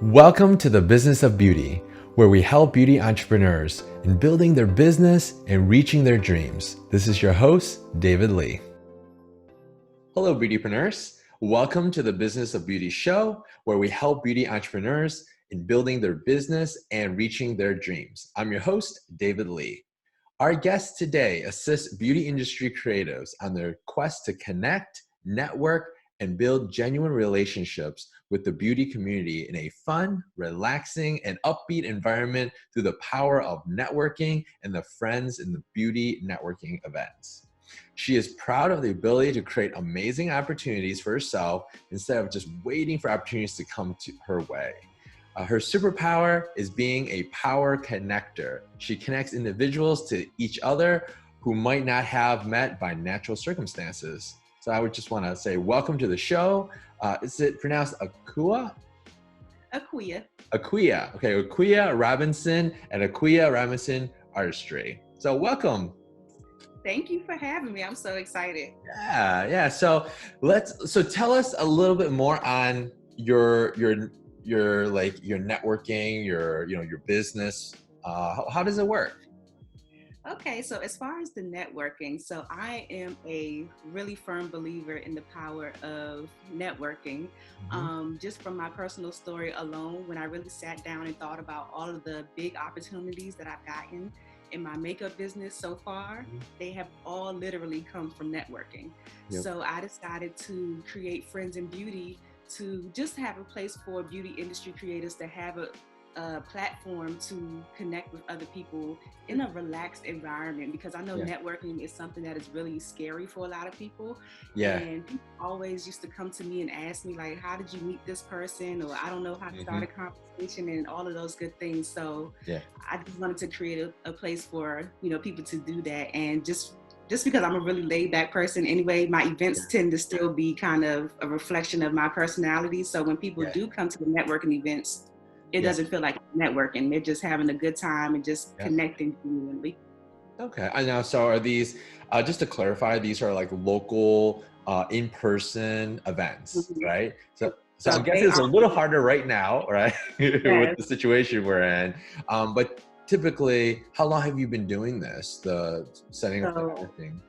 Welcome to the Business of Beauty, where we help beauty entrepreneurs in building their business and reaching their dreams. This is your host, David Lee. Hello, Beautypreneurs. Welcome to the Business of Beauty show, where we help beauty entrepreneurs in building their business and reaching their dreams. I'm your host, David Lee. Our guest today assists beauty industry creatives on their quest to connect, network, and build genuine relationships with the beauty community in a fun, relaxing, and upbeat environment through the power of networking and the Friends in the Beauty networking events. She is proud of the ability to create amazing opportunities for herself instead of just waiting for opportunities to come to her way. Her superpower is being a power connector. She connects individuals to each other who might not have met by natural circumstances. So I would just want to say welcome to the show. Is it pronounced Akua? Akua. Akua. Okay, Akua Robinson and Akua Robinson Artistry. So welcome. Thank you for having me. I'm so excited. Yeah. So tell us a little bit more on your networking, your business. How does it work? Okay, so as far as the networking, so I am a really firm believer in the power of networking. Just from my personal story alone, when I really sat down and thought about all of the big opportunities that I've gotten in my makeup business so far, they have all literally come from networking. Yep. So I decided to create Friends in Beauty to just have a place for beauty industry creators to have a platform to connect with other people in a relaxed environment, because I know networking is something that is really scary for a lot of people. Yeah. And people always used to come to me and ask me, like, how did you meet this person? Or I don't know how to start a conversation and all of those good things. So I just wanted to create a place for, people to do that. And just because I'm a really laid back person anyway, my events tend to still be kind of a reflection of my personality. So when people do come to the networking events, it doesn't feel like networking. They're just having a good time and just connecting genuinely. Okay, I know. So are these, just to clarify, these are like local in-person events, right? So I'm guessing it's a little harder right now, right? With the situation we're in. But typically, how long have you been doing this, the setting up the networking?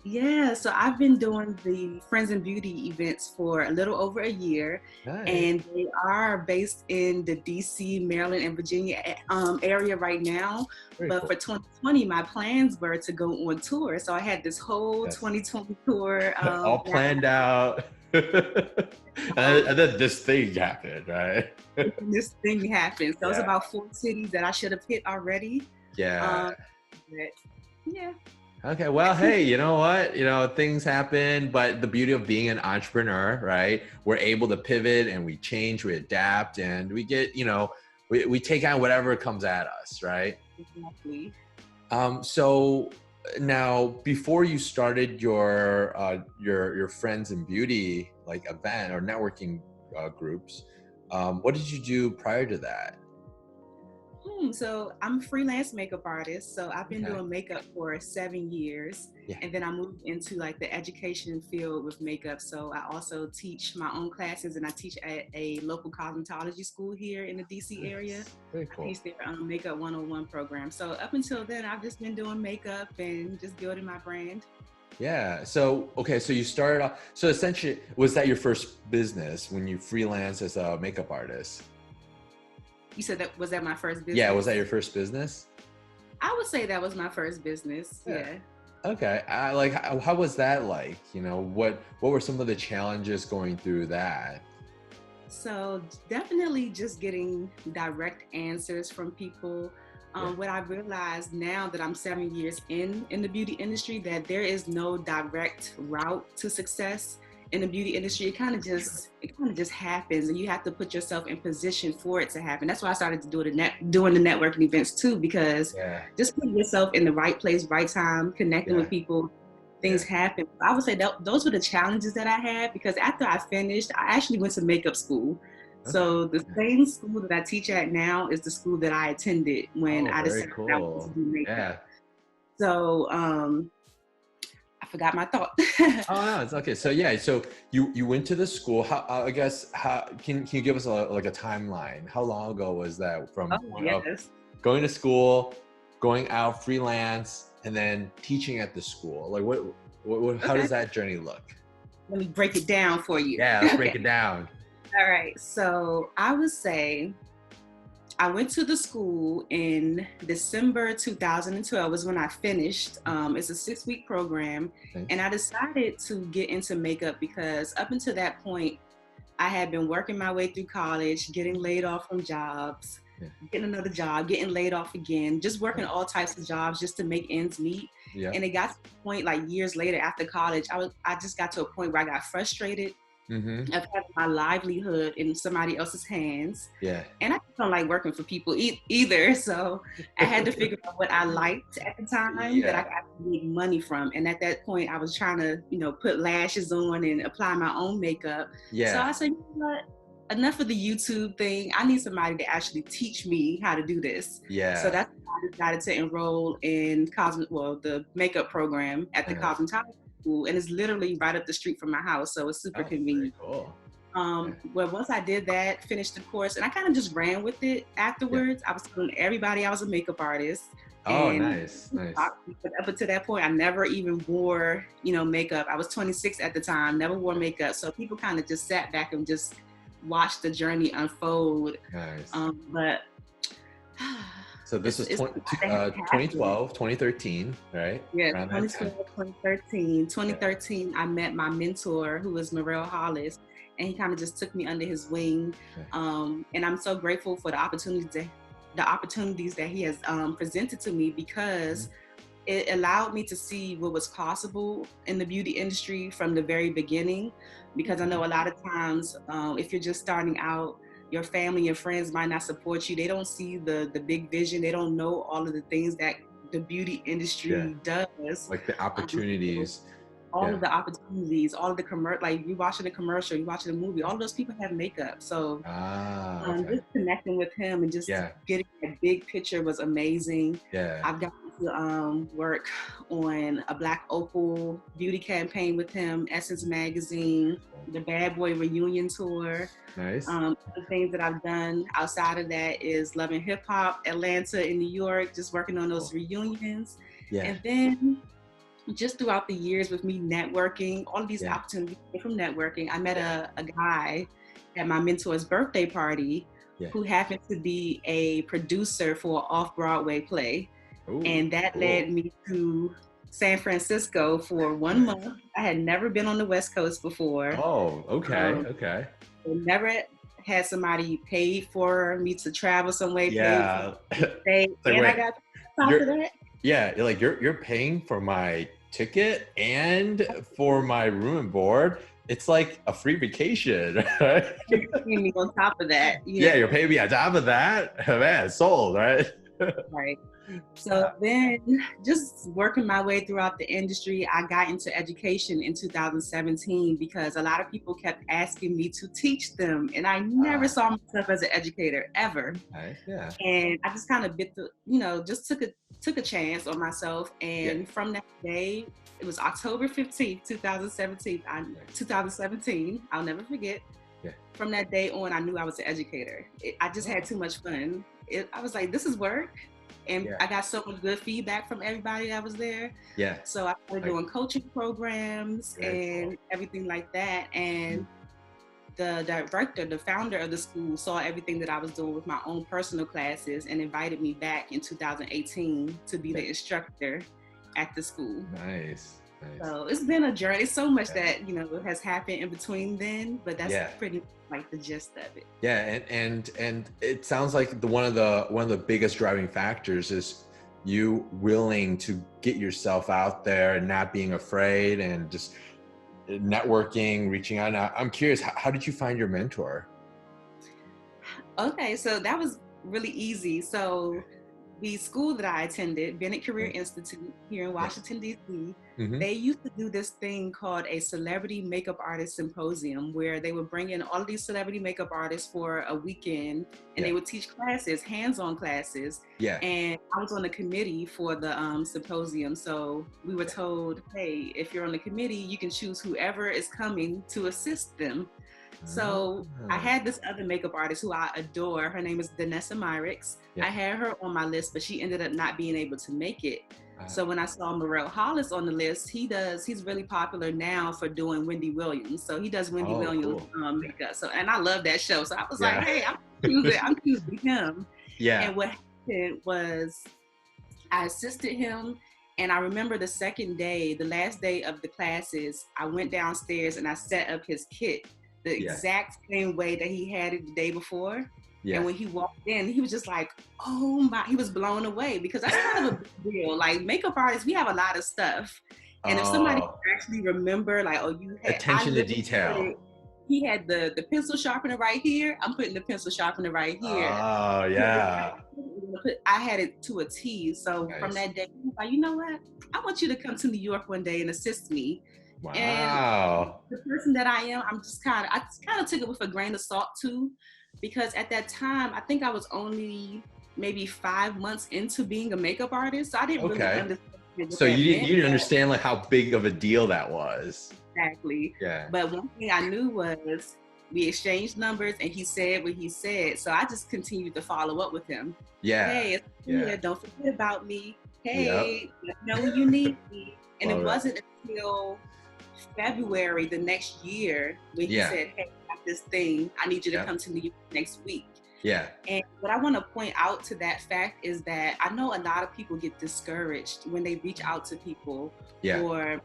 Yeah, so I've been doing the Friends in Beauty events for a little over a year. Nice. And they are based in the DC, Maryland, and Virginia area right now. But cool. For 2020, my plans were to go on tour. So I had this whole 2020 tour. All planned out. And then this thing happened, right? This thing happened. So it's about 4 cities that I should have hit already. Yeah. Yeah. Okay, well, hey, you know what? Things happen, but the beauty of being an entrepreneur, right? We're able to pivot and we change, we adapt, and we get, we take on whatever comes at us, right? Exactly. So now, before you started your Friends in Beauty like event or networking groups, what did you do prior to that? So I'm a freelance makeup artist. So I've been doing makeup for 7 years. Yeah. And then I moved into like the education field with makeup. So I also teach my own classes, and I teach at a local cosmetology school here in the DC area. Very cool. I teach their Makeup 101 program. So up until then, I've just been doing makeup and just building my brand. Yeah. So, okay. So you started off, so essentially, was that your first business when you freelance as a makeup artist? You said was that my first business? Yeah, was that your first business? I would say that was my first business. Yeah. Okay. How was that like? What were some of the challenges going through that? So definitely just getting direct answers from people. What I realized now that I'm 7 years in the beauty industry, that there is no direct route to success in the beauty industry. It kind of just happens, and you have to put yourself in position for it to happen. That's why I started to doing the networking events too, because just putting yourself in the right place, right time, connecting with people, things happen. I would say that those were the challenges that I had, because after I finished, I actually went to makeup school. So the same school that I teach at now is the school that I attended when I decided I wanted to do makeup. So I forgot my thought. Oh no, it's okay. So yeah, so you went to the school. How I guess how can you give us like a timeline? How long ago was that from Oh, yes. going to school, going out freelance, and then teaching at the school? Like what how Okay. does that journey look? Let me break it down for you. Yeah, let's break Okay. it down. All right. So I would say I went to the school in December 2012 was when I finished. It's a 6-week program. Nice. And I decided to get into makeup because up until that point, I had been working my way through college, getting laid off from jobs, Yeah. getting another job, getting laid off again, just working all types of jobs just to make ends meet. Yeah. And it got to the point like years later after college, I just got to a point where I got frustrated Mm-hmm. of having my livelihood in somebody else's hands. Yeah. And I don't like working for people either. So I had to figure out what I liked at the time that I could actually make money from. And at that point, I was trying to, put lashes on and apply my own makeup. Yeah. So I said, you know what? Enough of the YouTube thing. I need somebody to actually teach me how to do this. Yeah. So that's why I decided to enroll in the makeup program at the cosmetology school, and it's literally right up the street from my house, so it's super convenient. Cool. Well, once I did that, finished the course, and I kind of just ran with it afterwards. I was telling everybody I was a makeup artist. Oh, and nice. up until that point, I never even wore, makeup. I was 26 at the time, never wore makeup, so people kind of just sat back and just watched the journey unfold. Nice. But so this is 2012, 2013, right? Yeah, 2012, 2013. 2013, I met my mentor, who was Morel Hollis, and he kind of just took me under his wing. And I'm so grateful for the opportunities that he has presented to me, because it allowed me to see what was possible in the beauty industry from the very beginning. Because I know a lot of times, if you're just starting out, your family and friends might not support you. They don't see the big vision. They don't know all of the things that the beauty industry does. Like the opportunities. All of the opportunities, all of the like you watching a commercial, you watching a movie, all of those people have makeup. So just connecting with him and just getting that big picture was amazing. I've gotten to work on a Black Opal beauty campaign with him, Essence Magazine, the Bad Boy reunion tour. Nice. The things that I've done outside of that is Love and Hip Hop, Atlanta and New York, just working on those reunions. And then just throughout the years with me networking, all of these opportunities from networking, I met a guy at my mentor's birthday party who happened to be a producer for an off-Broadway play. And that led me to San Francisco for 1 month. I had never been on the West Coast before. Oh, okay. Never had somebody paid for me to travel somewhere. Paid for and I got top of that. Yeah, like you're paying for my ticket and for my room and board. It's like a free vacation, right? You're paying me on top of that. Yeah, you're paying me on top of that. Man, sold, right? Right. So then just working my way throughout the industry, I got into education in 2017 because a lot of people kept asking me to teach them, and I never saw myself as an educator ever. And I just kind of just took a chance on myself. And from that day, it was October 15th, 2017. I'll never forget. From that day on, I knew I was an educator. I just had too much fun. I was like, this is work. And I got so much good feedback from everybody that was there. So I started doing coaching programs and everything like that. And the founder of the school saw everything that I was doing with my own personal classes and invited me back in 2018 to be the instructor at the school. Nice. So it's been a journey. So much that has happened in between then, but that's pretty like the gist of it. And it sounds like one of the biggest driving factors is you willing to get yourself out there and not being afraid and just networking, reaching out. Now, I'm curious, how did you find your mentor? Okay, so that was really easy. So the school that I attended, Bennett Career Yeah. Institute here in Yeah. Washington, D.C., Mm-hmm. they used to do this thing called a celebrity makeup artist symposium where they would bring in all of these celebrity makeup artists for a weekend and Yeah. they would teach classes, hands-on classes. Yeah. And I was on the committee for the symposium. So we were Yeah. told, hey, if you're on the committee, you can choose whoever is coming to assist them. So I Ah. had this other makeup artist who I adore. Her name is Danessa Myricks. Yeah. I had her on my list, but she ended up not being able to make it. Ah. So when I saw Morel Hollis on the list, he's really popular now for doing Wendy Williams. So he does Wendy Oh, Williams cool. makeup. So, and I love that show. So I was like, Yeah. hey, I'm choosing him. Yeah. And what happened was I assisted him. And I remember the second day, the last day of the classes, I went downstairs and I set up his kit the Yeah. exact same way that he had it the day before. Yeah. And when he walked in, he was just like, oh my, he was blown away because that's kind of a big deal. Like makeup artists, we have a lot of stuff. And if somebody Oh, actually remember, like, oh, you had attention to detail. He had the pencil sharpener right here. I'm putting the pencil sharpener right here. Oh, yeah. I had it to a T. So Nice. from that day, he was like, you know what? I want you to come to New York one day and assist me. Wow. And the person that I am, I kind of took it with a grain of salt too, because at that time, I think I was only maybe 5 months into being a makeup artist. So I didn't really understand. So you didn't understand like how big of a deal that was. Exactly. Yeah. But one thing I knew was we exchanged numbers and he said what he said. So I just continued to follow up with him. Yeah. Hey, it's here. Don't forget about me. Hey, Yep. let me know when you need me. And Love it wasn't until February the next year when he said, hey, I got this thing. I need you to come to New York next week. Yeah. And what I want to point out to that fact is that I know a lot of people get discouraged when they reach out to people or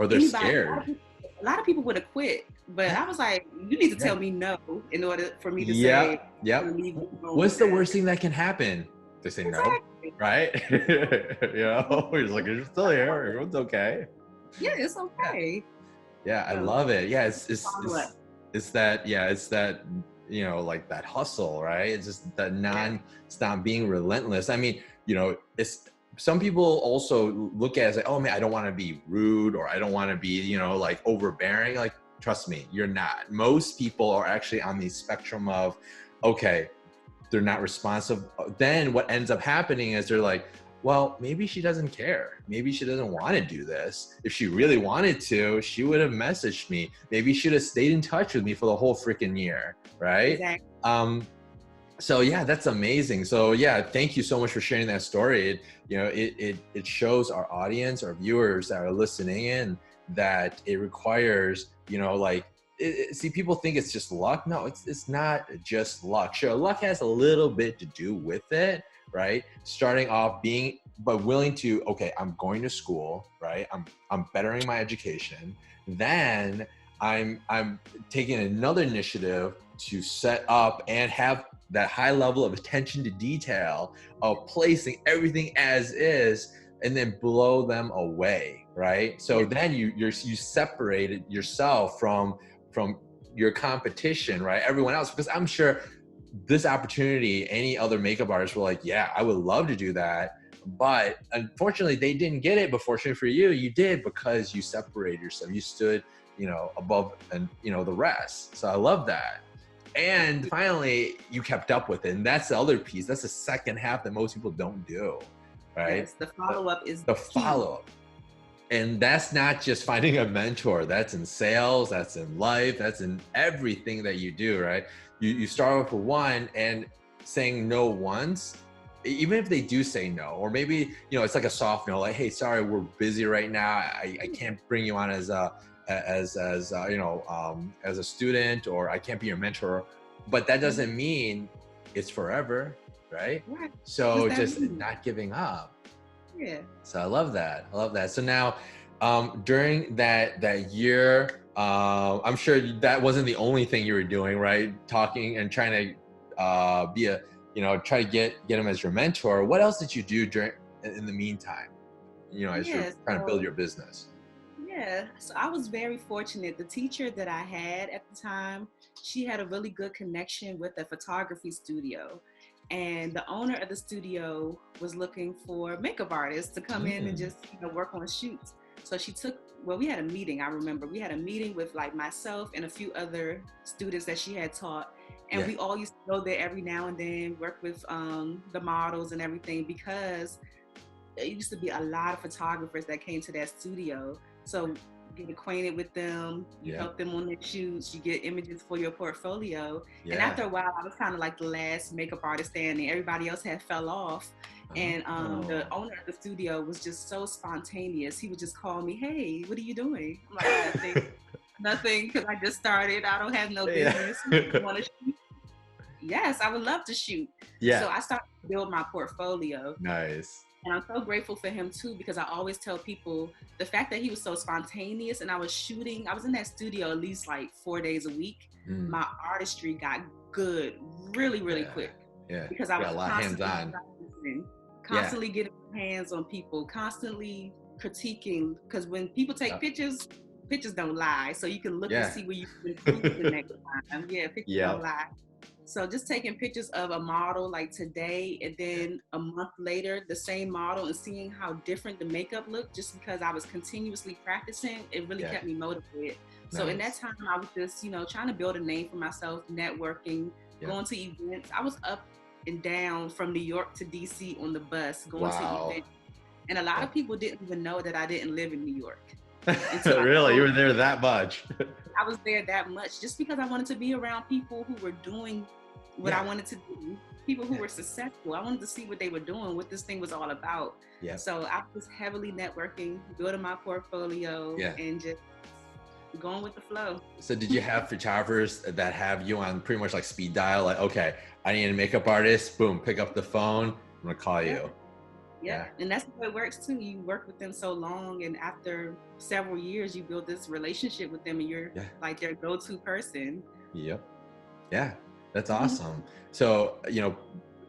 they're scared. A lot of people would have quit, but I was like, you need to tell me no in order for me to say, what's the worst thing that can happen? They say no, right? You're just like, you're still here. Everyone's okay. Yeah, it's okay. Yeah, I love it. Yeah, it's that like that hustle, right? It's just that non-stop being relentless. I mean, it's some people also look at it as like, oh man, I don't want to be rude or I don't want to be, like overbearing. Like, trust me, you're not. Most people are actually on the spectrum of, okay, they're not responsive. Then what ends up happening is they're like, well, maybe she doesn't care. Maybe she doesn't want to do this. If she really wanted to, she would have messaged me. Maybe she would have stayed in touch with me for the whole freaking year, right? Exactly. So yeah, that's amazing. So yeah, thank you so much for sharing that story. It shows our audience, our viewers that are listening in, that it requires, see, people think it's just luck. No, it's not just luck. Sure, luck has a little bit to do with it, right? Starting off but willing to, okay, I'm going to school, right? I'm bettering my education. Then I'm taking another initiative to set up and have that high level of attention to detail of placing everything as is and then blow them away, right? So then you separated yourself from your competition, right? Everyone else, because I'm sure this opportunity, any other makeup artists were like, yeah, I would love to do that. But unfortunately, they didn't get it. But fortunately for you, you did, because you separated yourself. You stood, above and, the rest. So I love that. And finally, you kept up with it. And that's the other piece. That's the second half that most people don't do, right? Yes, the follow-up is the follow-up. And that's not just finding a mentor. That's in sales, that's in life, that's in everything that you do, right? You start off with one and saying no once, even if they do say no, or maybe, it's like a soft no, like, hey, sorry, we're busy right now. I can't bring you on as a student, or I can't be your mentor, but that doesn't mean it's forever, right? So just not giving up. Yeah. So I love that. So now, during that year, I'm sure that wasn't the only thing you were doing, right? Talking and trying to try to get him as your mentor. What else did you do in the meantime? As you're trying to build your business. Yeah, so I was very fortunate. The teacher that I had at the time, she had a really good connection with a photography studio. and the owner of the studio was looking for makeup artists to come in and just work on shoots. So we had a meeting. I remember we had a meeting with like myself and a few other students that she had taught, and we all used to go there every now and then, work with the models and everything, because it used to be a lot of photographers that came to that studio. So get acquainted with them, you help them on their shoots, you get images for your portfolio. And after a while, I was kind of like the last makeup artist standing. Everybody else had fell off. And the owner of the studio was just so spontaneous. He would just call me, "Hey, what are you doing?" I'm like, "Nothing." Nothing, because I just started. I don't have no business. You want to shoot? Yes, I would love to shoot. So I started to build my portfolio. Nice. And I'm so grateful for him too, because I always tell people the fact that he was so spontaneous, and I was in that studio at least like 4 days a week. My artistry got good really, really quick. Yeah. Because I was a lot hands-on. Constantly getting my hands on people, constantly critiquing. Because when people take pictures don't lie. So you can look and see where you can improve the next time. Pictures don't lie. So just taking pictures of a model like today, and then a month later, the same model, and seeing how different the makeup looked, just because I was continuously practicing, it really kept me motivated. So in that time, I was just, trying to build a name for myself, networking, going to events. I was up and down from New York to DC on the bus, going to events. And a lot of people didn't even know that I didn't live in New York. Really? You were there that much? I was there that much just because I wanted to be around people who were doing what I wanted to do, people who were successful. I wanted to see what they were doing, what this thing was all about. So I was heavily networking, building my portfolio, and just going with the flow. So did you have photographers that have you on pretty much like speed dial? Like, okay, I need a makeup artist. Boom, pick up the phone. I'm gonna call you. And that's how it works too. You work with them so long, and after several years, you build this relationship with them, and you're like their go-to person. Yeah, that's awesome. So,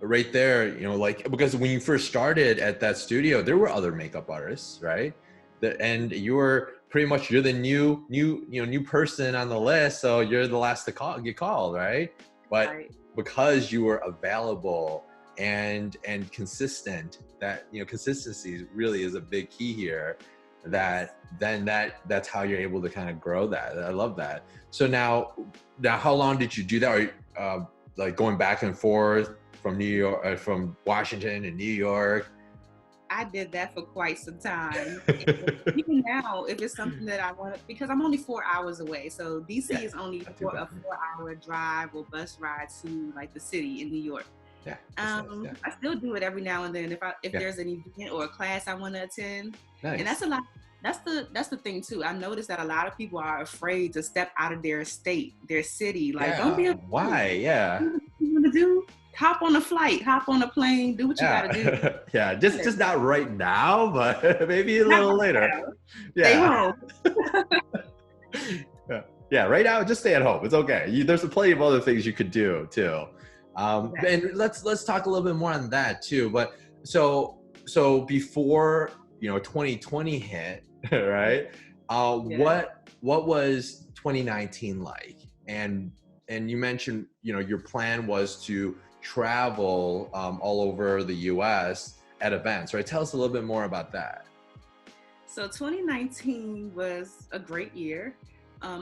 right there, like, because when you first started at that studio, there were other makeup artists, right? And you're the new person on the list. So you're the last to get called, right? But because you were available and consistent, that consistency really is a big key here. That's how you're able to kind of grow that. I love that. So now how long did you do that? Or like going back and forth from New York, from Washington to New York? I did that for quite some time. Even now, if it's something that I want, because I'm only 4 hours away, so DC is only a 4-hour drive or bus ride to like the city in New York. I still do it every now and then if there's an event or a class I want to attend. And that's a lot. That's the thing too. I noticed that a lot of people are afraid to step out of their state, their city. Like, don't be afraid. Why? You want to do? Hop on a flight, hop on a plane, do what you gotta do. Just not right now, but maybe a little later. Stay home. Right now, just stay at home. It's okay. There's plenty of other things you could do too. And let's talk a little bit more on that too. But so before 2020 hit, right? What was 2019 like? And you mentioned your plan was to travel all over the US at events, right? Tell us a little bit more about that. So 2019 was a great year.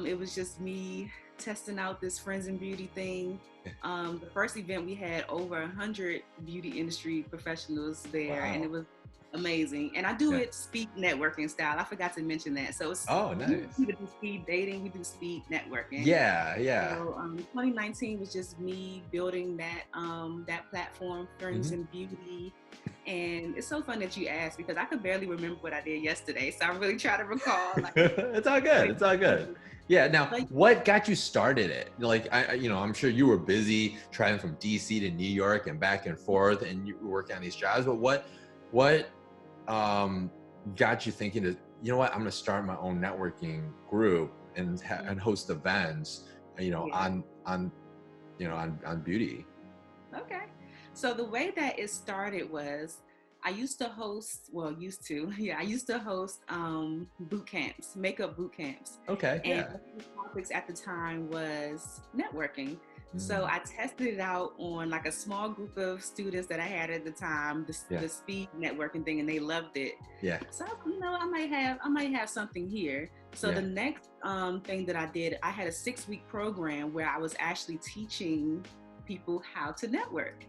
It was just me testing out this Friends in Beauty thing. The first event we had over 100 beauty industry professionals there, and it was amazing. And I do it speed networking style. I forgot to mention that. So it's nice. We do speed dating, we do speed networking. So 2019 was just me building that platform, Friends in Beauty. And it's so fun that you asked, because I could barely remember what I did yesterday. So I'm really trying to recall. It's all good. It's all good. Yeah. Now, what got you started it? Like, I'm sure you were busy traveling from DC to New York and back and forth, and you were working on these jobs. But what got you thinking to, I'm going to start my own networking group and host events, on beauty? Okay. So the way that it started was I used to host boot camps, makeup boot camps. Okay. And one of the topics at the time was networking. So I tested it out on like a small group of students that I had at the time, the speed networking thing, and they loved it. Yeah. So I might have something here. So the next thing that I did, I had a 6-week program where I was actually teaching people how to network.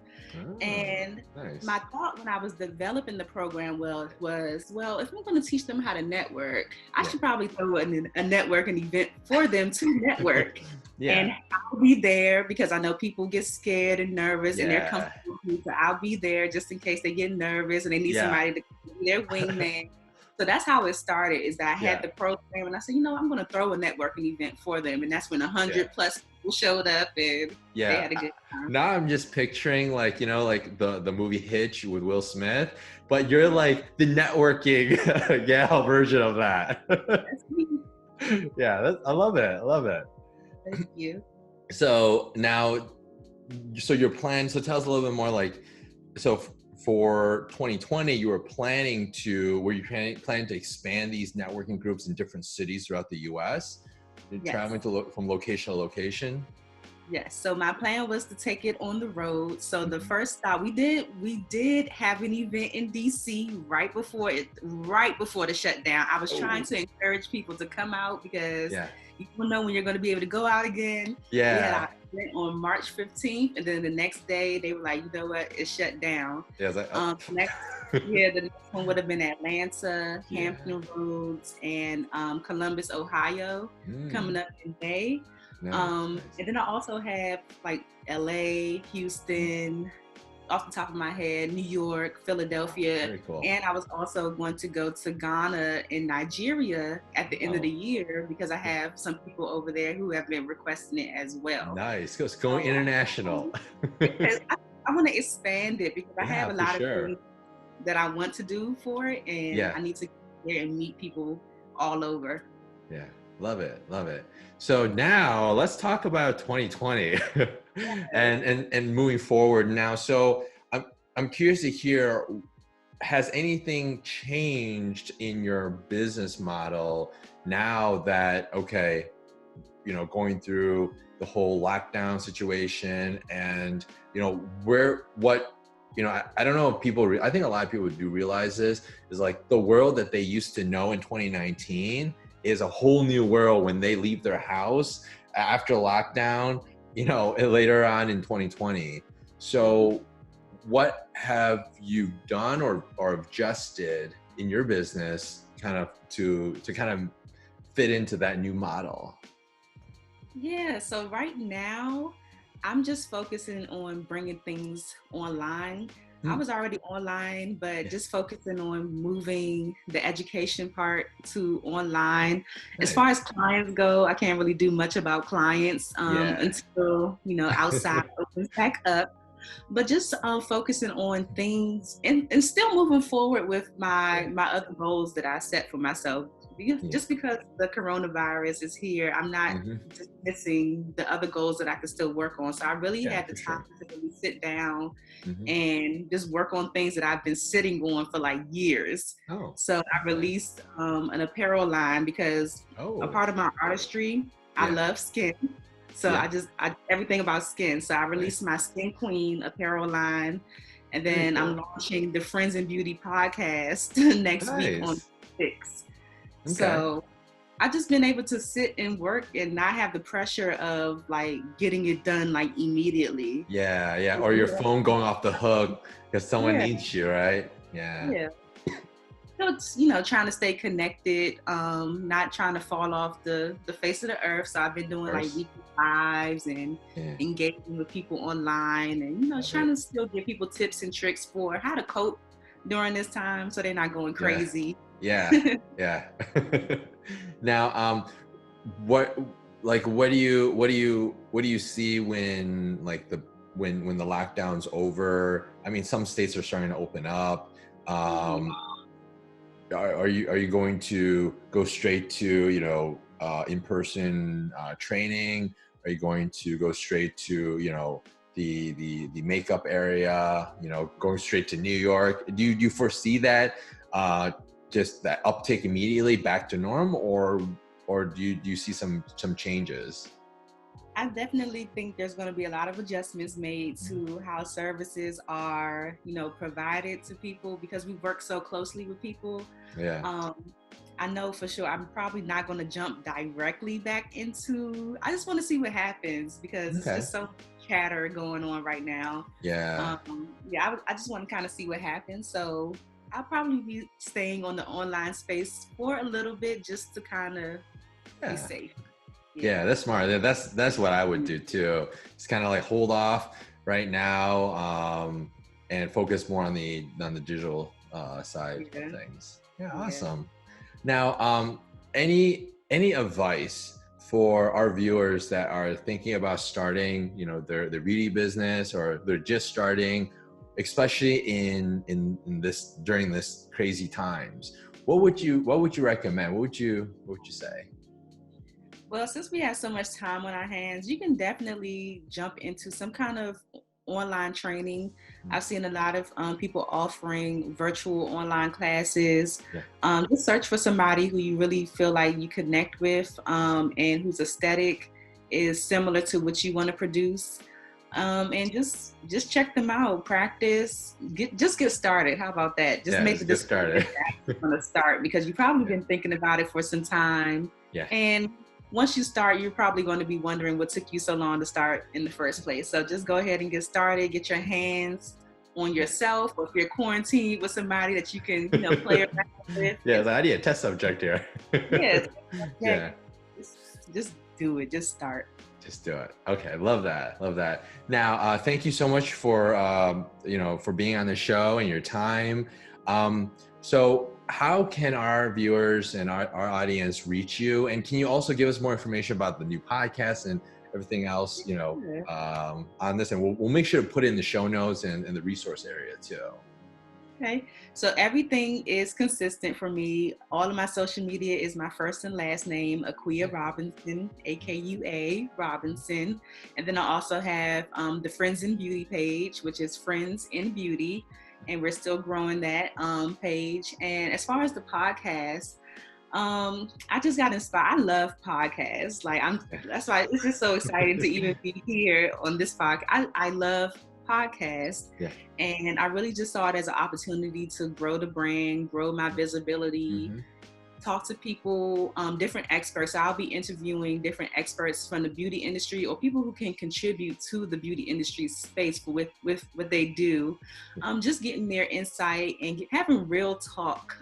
And my thought when I was developing the program was, if I'm going to teach them how to network, I should probably throw a networking event for them to network. And I'll be there because I know people get scared and nervous and they're comfortable with me. So I'll be there just in case they get nervous and they need somebody to be their wingman. So that's how it started, is that I had the program and I said, I'm going to throw a networking event for them. And that's when 100 plus people showed up and they had a good time. Now I'm just picturing like the movie Hitch with Will Smith, but you're like the networking version of that. I love it. Thank you. So now, your plan, so tell us a little bit more, like, so for 2020, you were planning to expand these networking groups in different cities throughout the US? You're traveling from location to location? Yes. So my plan was to take it on the road. So the first stop we did have an event in DC right before the shutdown. I was trying to encourage people to come out because you don't know when you're going to be able to go out again. We had our event on March 15th, and then the next day they were like, you know what, it's shut down. Yeah, the next one would have been Atlanta, Hampton Roads, and Columbus, Ohio, coming up in May. And then I also have like LA, Houston, off the top of my head, New York, Philadelphia. Very cool. And I was also going to go to Ghana and Nigeria at the end of the year because I have some people over there who have been requesting it as well. Nice. It's going international. I want to expand it because I have a lot of things that I want to do for it, and I need to get there and meet people all over. Yeah. Love it. So now let's talk about 2020 and moving forward now. So I'm curious to hear, has anything changed in your business model now that, going through the whole lockdown situation and, I don't know if people, I think a lot of people do realize this, is like the world that they used to know in 2019 is a whole new world when they leave their house after lockdown, later on in 2020. So what have you done or adjusted in your business kind of to kind of fit into that new model? Yeah, so right now I'm just focusing on bringing things online. I was already online, but just focusing on moving the education part to online. As far as clients go, I can't really do much about clients until, outside opens back up. But just focusing on things and still moving forward with my other goals that I set for myself. Just because the coronavirus is here, I'm not just missing the other goals that I could still work on. So I really had the time to really sit down and just work on things that I've been sitting on for like years. So I released an apparel line because a part of my artistry, I love skin. So I everything about skin. So I released my Skin Queen apparel line, and then I'm launching the Friends in Beauty podcast next week on 6. So I've just been able to sit and work and not have the pressure of like getting it done like immediately. Or your phone going off the hook because someone needs you, right? So it's, trying to stay connected, not trying to fall off the face of the earth. So I've been doing like weekly lives and engaging with people online and, trying to still give people tips and tricks for how to cope during this time so they're not going crazy. Now, what do you see when when the lockdown's over? I mean, some states are starting to open up. Are you going to go straight to in-person training? Are you going to go straight to the makeup area? Going straight to New York? Do you foresee that just that uptick immediately back to norm, or do you see some changes? I definitely think there's going to be a lot of adjustments made to how services are, provided to people because we work so closely with people. Yeah. Um, I know for sure I'm probably not going to jump directly back into. I just want to see what happens because it's Okay. just so much chatter going on right now. Yeah. Yeah, I just want to kind of see what happens. So I'll probably be staying on the online space for a little bit just to kind of be Yeah. safe. Yeah, that's smart. That's what I would do too. Just kind of like hold off right now, and focus more on the digital side of Yeah. things. Yeah, Yeah. awesome. Now, any advice for our viewers that are thinking about starting, their beauty business, or they're just starting, especially in this during this crazy times? What would you recommend? What would you say? Well, since we have so much time on our hands, you can definitely jump into some kind of online training. I've seen a lot of people offering virtual online classes. Yeah. Just search for somebody who you really feel like you connect with, and whose aesthetic is similar to what you want to produce. And just check them out, practice, get started. How about that? Just Yeah, make the just get decision started. that you're going to start because you've probably Yeah. been thinking about it for some time. Yeah. And once you start, you're probably going to be wondering what took you so long to start in the first place. So just go ahead and get started, get your hands on yourself, or if you're quarantined with somebody that you can, play around with. Yeah, I need a test subject here. Yes, Yeah, just do it, just start. just do it. Okay, love that. Love that. Now, thank you so much for for being on the show and your time. So how can our viewers and our audience reach you? And can you also give us more information about the new podcast and everything else, on this? And we'll make sure to put it in the show notes and the resource area too. Okay, so everything is consistent for me. All of my social media is my first and last name, Akua Robinson, Akua Robinson. And then I also have the Friends in Beauty page, which is Friends in Beauty. And we're still growing that page. And as far as the podcast, I just got inspired. I love podcasts. That's why it's just so exciting to even be here on this podcast. I love podcasts. Yeah. And I really just saw it as an opportunity to grow the brand, grow my visibility, Mm-hmm. talk to people, different experts. I'll be interviewing different experts from the beauty industry or people who can contribute to the beauty industry space with what they do. Just getting their insight and having real talk,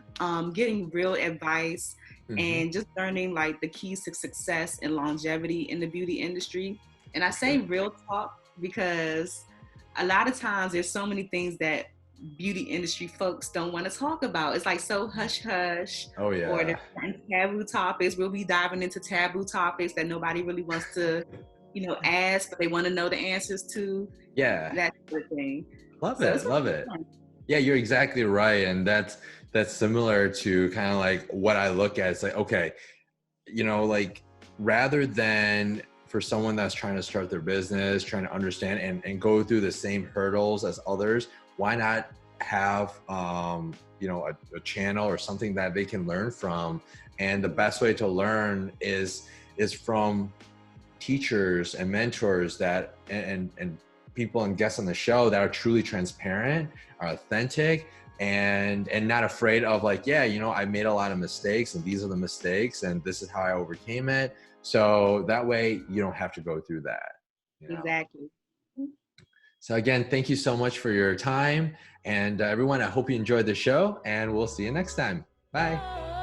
getting real advice, Mm-hmm. and just learning like the keys to success and longevity in the beauty industry. And I say real talk because a lot of times there's so many things that beauty industry folks don't want to talk about. It's like so hush hush. Oh yeah. Or there's certain taboo topics. We'll be diving into taboo topics that nobody really wants to, ask, but they want to know the answers to. Yeah. That sort of thing. Love So it. Love it. Yeah, you're exactly right. And that's similar to kind of like what I look at. It's like, okay, like rather than for someone that's trying to start their business, trying to understand and go through the same hurdles as others, why not have, a channel or something that they can learn from? And the best way to learn is from teachers and mentors that, and people and guests on the show that are truly transparent, are authentic, and not afraid of like, I made a lot of mistakes and these are the mistakes and this is how I overcame it. So that way you don't have to go through that. Exactly. So again, thank you so much for your time. And everyone, I hope you enjoyed the show and we'll see you next time. Bye.